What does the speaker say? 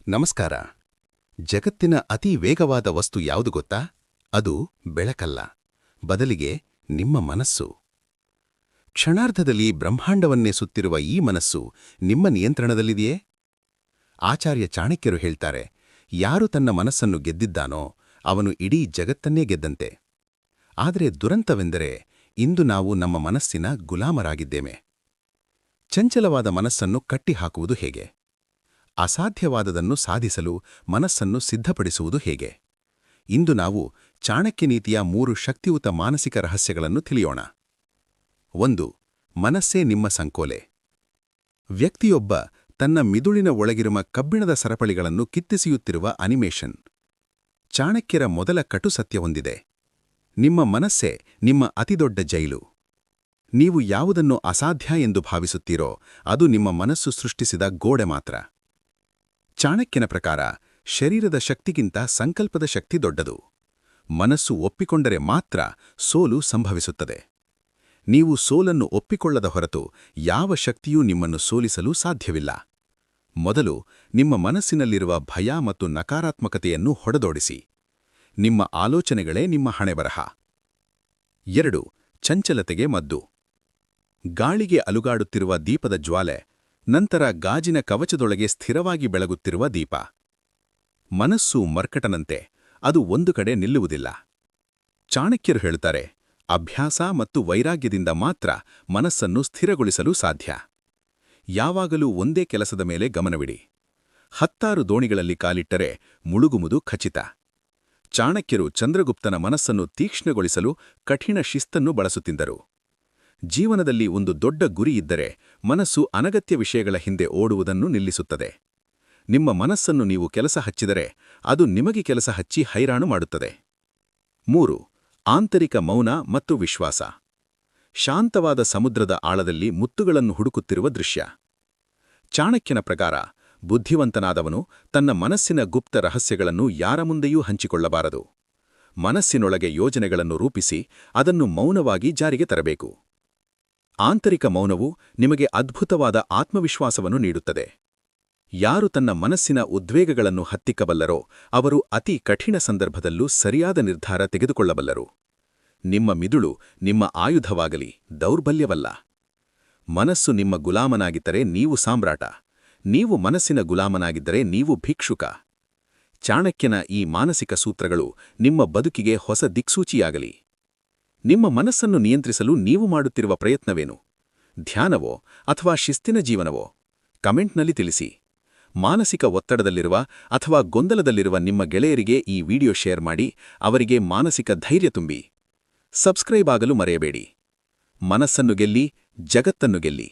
ನಮಸ್ಕಾರ. ಜಗತ್ತಿನ ಅತಿ ವೇಗವಾದ ವಸ್ತು ಯಾವುದು ಗೊತ್ತಾ? ಅದು ಬೆಳಕಲ್ಲ, ಬದಲಿಗೆ ನಿಮ್ಮ ಮನಸ್ಸು. ಕ್ಷಣಾರ್ಧದಲ್ಲಿ ಬ್ರಹ್ಮಾಂಡವನ್ನೇ ಸುತ್ತಿರುವ ಈ ಮನಸ್ಸು ನಿಮ್ಮ ನಿಯಂತ್ರಣದಲ್ಲಿದೆಯೇ? ಆಚಾರ್ಯ ಚಾಣಕ್ಯರು ಹೇಳ್ತಾರೆ, ಯಾರು ತನ್ನ ಮನಸ್ಸನ್ನು ಗೆದ್ದಿದ್ದಾನೋ ಅವನು ಇಡೀ ಜಗತ್ತನ್ನೇ ಗೆದ್ದಂತೆ. ಆದರೆ ದುರಂತವೆಂದರೆ ಇಂದು ನಾವು ನಮ್ಮ ಮನಸ್ಸಿನ ಗುಲಾಮರಾಗಿದ್ದೇವೆ. ಚಂಚಲವಾದ ಮನಸ್ಸನ್ನು ಕಟ್ಟಿಹಾಕುವುದು ಹೇಗೆ? ಅಸಾಧ್ಯವಾದದನ್ನು ಸಾಧಿಸಲು ಮನಸ್ಸನ್ನು ಸಿದ್ಧಪಡಿಸುವುದು ಹೇಗೆ? ಇಂದು ನಾವು ಚಾಣಕ್ಯ ನೀತಿಯ 3 ಶಕ್ತಿಯುತ ಮಾನಸಿಕ ರಹಸ್ಯಗಳನ್ನು ತಿಳಿಯೋಣ. 1. ಮನಸ್ಸೇ ನಿಮ್ಮ ಸಂಕೋಲೆ. ವ್ಯಕ್ತಿಯೊಬ್ಬ ತನ್ನ ಮಿದುಳಿನ ಒಳಗಿರುವ ಕಬ್ಬಿಣದ ಸರಪಳಿಗಳನ್ನು ಕಿತ್ತೆಸೆಯುತ್ತಿರುವ ಅನಿಮೇಷನ್. ಚಾಣಕ್ಯರ ಮೊದಲ ಕಟು ಸತ್ಯವೊಂದಿದೆ: ನಿಮ್ಮ ಮನಸ್ಸೇ ನಿಮ್ಮ ಅತಿದೊಡ್ಡ ಜೈಲು. ನೀವು ಯಾವುದನ್ನು ಅಸಾಧ್ಯ ಎಂದು ಭಾವಿಸುತ್ತೀರೋ ಅದು ನಿಮ್ಮ ಮನಸ್ಸು ಸೃಷ್ಟಿಸಿದ ಗೋಡೆ ಮಾತ್ರ. ಚಾಣಕ್ಯನ ಪ್ರಕಾರ ಶರೀರದ ಶಕ್ತಿಗಿಂತ ಸಂಕಲ್ಪದ ಶಕ್ತಿ ದೊಡ್ಡದು. ಮನಸ್ಸು ಒಪ್ಪಿಕೊಂಡರೆ ಮಾತ್ರ ಸೋಲು ಸಂಭವಿಸುತ್ತದೆ. ನೀವು ಸೋಲನ್ನು ಒಪ್ಪಿಕೊಳ್ಳದ ಹೊರತು ಯಾವ ಶಕ್ತಿಯೂ ನಿಮ್ಮನ್ನು ಸೋಲಿಸಲು ಸಾಧ್ಯವಿಲ್ಲ. ಮೊದಲು ನಿಮ್ಮ ಮನಸ್ಸಿನಲ್ಲಿರುವ ಭಯ ಮತ್ತು ನಕಾರಾತ್ಮಕತೆಯನ್ನು ಹೊಡೆದೋಡಿಸಿ. ನಿಮ್ಮ ಆಲೋಚನೆಗಳೇ ನಿಮ್ಮ ಹಣೆಬರಹ. 2. ಚಂಚಲತೆಗೆ ಮದ್ದು. ಗಾಳಿಗೆ ಅಲುಗಾಡುತ್ತಿರುವ ದೀಪದ ಜ್ವಾಲೆ, ನಂತರ ಗಾಜಿನ ಕವಚದೊಳಗೆ ಸ್ಥಿರವಾಗಿ ಬೆಳಗುತ್ತಿರುವ ದೀಪ. ಮನಸ್ಸು ಮರ್ಕಟನಂತೆ, ಅದು ಒಂದು ಕಡೆ ನಿಲ್ಲುವುದಿಲ್ಲ. ಚಾಣಕ್ಯರು ಹೇಳುತ್ತಾರೆ, ಅಭ್ಯಾಸ ಮತ್ತು ವೈರಾಗ್ಯದಿಂದ ಮಾತ್ರ ಮನಸ್ಸನ್ನು ಸ್ಥಿರಗೊಳಿಸಲು ಸಾಧ್ಯ. ಯಾವಾಗಲೂ ಒಂದೇ ಕೆಲಸದ ಮೇಲೆ ಗಮನವಿಡಿ. 10 ದೋಣಿಗಳಲ್ಲಿ ಕಾಲಿಟ್ಟರೆ ಮುಳುಗುವುದು ಖಚಿತ. ಚಾಣಕ್ಯರು ಚಂದ್ರಗುಪ್ತನ ಮನಸ್ಸನ್ನು ತೀಕ್ಷ್ಣಗೊಳಿಸಲು ಕಠಿಣ ಶಿಸ್ತನ್ನು ಬಳಸುತ್ತಿದ್ದರು. ಜೀವನದಲ್ಲಿ ಒಂದು ದೊಡ್ಡ ಗುರಿ ಇದ್ದರೆ ಮನಸ್ಸು ಅನಗತ್ಯ ವಿಷಯಗಳ ಹಿಂದೆ ಓಡುವುದನ್ನು ನಿಲ್ಲಿಸುತ್ತದೆ. ನಿಮ್ಮ ಮನಸ್ಸನ್ನು ನೀವು ಕೆಲಸ ಹಚ್ಚಿದರೆ ಅದು ನಿಮಗೆ ಕೆಲಸ ಹಚ್ಚಿ ಹೈರಾಣು ಮಾಡುತ್ತದೆ. 3. ಆಂತರಿಕ ಮೌನ ಮತ್ತು ವಿಶ್ವಾಸ. ಶಾಂತವಾದ ಸಮುದ್ರದ ಆಳದಲ್ಲಿ ಮುತ್ತುಗಳನ್ನು ಹುಡುಕುತ್ತಿರುವ ದೃಶ್ಯ. ಚಾಣಕ್ಯನ ಪ್ರಕಾರ ಬುದ್ಧಿವಂತನಾದವನು ತನ್ನ ಮನಸ್ಸಿನ ಗುಪ್ತ ರಹಸ್ಯಗಳನ್ನು ಯಾರ ಮುಂದೆಯೂ ಹಂಚಿಕೊಳ್ಳಬಾರದು. ಮನಸ್ಸಿನೊಳಗೆ ಯೋಜನೆಗಳನ್ನು ರೂಪಿಸಿ ಅದನ್ನು ಮೌನವಾಗಿ ಜಾರಿಗೆ ತರಬೇಕು. ಆಂತರಿಕ ಮೌನವು ನಿಮಗೆ ಅದ್ಭುತವಾದ ಆತ್ಮವಿಶ್ವಾಸವನ್ನು ನೀಡುತ್ತದೆ. ಯಾರು ತನ್ನ ಮನಸ್ಸಿನ ಉದ್ವೇಗಗಳನ್ನು ಹತ್ತಿಕ್ಕಬಲ್ಲರೋ ಅವರು ಅತಿ ಕಠಿಣ ಸಂದರ್ಭದಲ್ಲೂ ಸರಿಯಾದ ನಿರ್ಧಾರ ತೆಗೆದುಕೊಳ್ಳಬಲ್ಲರು. ನಿಮ್ಮ ಮಿದುಳು ನಿಮ್ಮ ಆಯುಧವಾಗಲಿ, ದೌರ್ಬಲ್ಯವಲ್ಲ. ಮನಸ್ಸು ನಿಮ್ಮ ಗುಲಾಮನಾಗಿದ್ದರೆ ನೀವು ಸಾಮ್ರಾಟ. ನೀವು ಮನಸ್ಸಿನ ಗುಲಾಮನಾಗಿದ್ದರೆ ನೀವು ಭಿಕ್ಷುಕ. ಚಾಣಕ್ಯನ ಈ ಮಾನಸಿಕ ಸೂತ್ರಗಳು ನಿಮ್ಮ ಬದುಕಿಗೆ ಹೊಸ ದಿಕ್ಸೂಚಿಯಾಗಲಿ. ನಿಮ್ಮ ಮನಸ್ಸನ್ನು ನಿಯಂತ್ರಿಸಲು ನೀವು ಮಾಡುತ್ತಿರುವ ಪ್ರಯತ್ನವೇನು? ಧ್ಯಾನವೋ ಅಥವಾ ಶಿಸ್ತಿನ ಜೀವನವೋ? ಕಮೆಂಟ್ನಲ್ಲಿ ತಿಳಿಸಿ. ಮಾನಸಿಕ ಒತ್ತಡದಲ್ಲಿರುವ ಅಥವಾ ಗೊಂದಲದಲ್ಲಿರುವ ನಿಮ್ಮ ಗೆಳೆಯರಿಗೆ ಈ ವಿಡಿಯೋ ಶೇರ್ ಮಾಡಿ, ಅವರಿಗೆ ಮಾನಸಿಕ ಧೈರ್ಯ ತುಂಬಿ. ಸಬ್ಸ್ಕ್ರೈಬ್ ಆಗಲು ಮರೆಯಬೇಡಿ. ಮನಸ್ಸನ್ನು ಗೆಲ್ಲಿ, ಜಗತ್ತನ್ನು ಗೆಲ್ಲಿ.